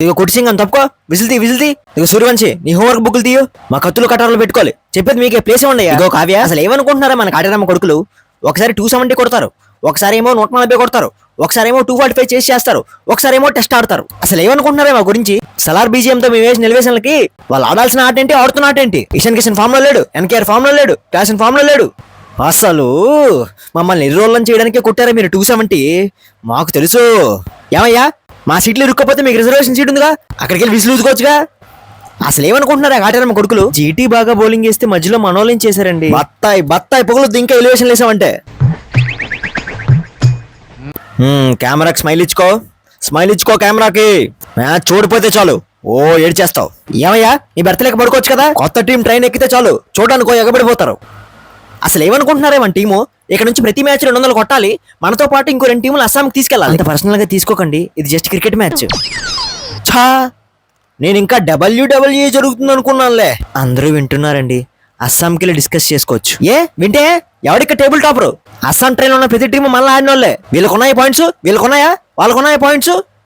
ఇక కుట్టిసింగ్ అని తప్పుకో. విజిల్ది ఇక సూర్యవంశి నీ హోంవర్క్ బుక్లు తీయు. మా కత్తులు కటారులు పెట్టుకోవాలి. చెప్పేది మీకే ప్లేస్ ఉండయి. ఇగో కావ్య, అసలు ఏమనుకుంటున్నారా మన కాటేరమ్మ కొడుకులు? ఒకసారి 270 కొడతారు, ఒకసారి ఏమో 140 కొడతారు, ఒకసారి ఏమో 245 చేసి చేస్తారు, ఒకసారి ఏమో టెస్ట్ ఆడతారు. అసలు ఏమనుకుంటున్నారా మా గురించి? సలార్ బీజిఎం తో మేము వేసిన నిలవేషన్లకి వాళ్ళు ఆడాల్సిన ఆట ఏంటి, ఆడుతున్న ఆట ఏంటి? ఇషన్ కిషన్ ఫామ్ లో లేడు, ఎన్కేఆర్ ఫామ్ లో లేడు, క్లాసన్ ఫామ్ లో లేడు. అసలు మమ్మల్ని నిర్రోలం చేయడానికి కొట్టారా మీరు 270? మాకు తెలుసు. ఏమయ్యా, మా సీట్లు ఇరుక్కపోతే మీకు రిజర్వేషన్ సీట్ ఉందిగా, అక్కడికి వెళ్ళి విసులుకోవచ్చుగా. అసలు ఏమనుకుంటున్నారా కాటేరమ్మ కొడుకులు? జీటీ బాగా బౌలింగ్ వేస్తే మధ్యలో మనోళ్ళేం చేశారండి? బత్తాయి పొగలు ఇంకా ఎలివేషన్ వేసామంటే. కెమెరాకి స్మైల్ ఇచ్చుకో కెమెరాకి. మ్యాచ్ చూడిపోతే చాలు ఓ ఏడ్చేస్తావు. ఏమయ్యా, నీ బెర్తలేక పడుకోవచ్చు కదా. కొత్త టీం ట్రైన్ ఎక్కితే చాలు చూడడానికి ఎగబడిపోతారు. అసలు ఏమనుకుంటున్నారే మన టీము? ఇక్కడ నుంచి ప్రతి మ్యాచ్ 200 కొట్టాలి. మనతో పాటు ఇంకో 2 టీములు అస్సాంకి తీసుకెళ్ళాలి. అంత పర్సనల్ గా తీసుకోకండి, ఇది జస్ట్ క్రికెట్ మ్యాచ్. ఛా, నేను ఇంకా WWE జరుగుతుంది అనుకున్నానులే. అందరూ వింటున్నారండి, అస్సాంకి వెళ్ళి డిస్కస్ చేసుకోవచ్చు. వింటే ఎవడిక్క టేబుల్ టాపరు? అస్సాం ట్రైన్ ఉన్న ప్రతి టీము మళ్ళీ ఆడిన వాళ్ళే. వీళ్ళకున్నాయి పాయింట్స్, వాళ్ళకున్నాయి పాయింట్స్.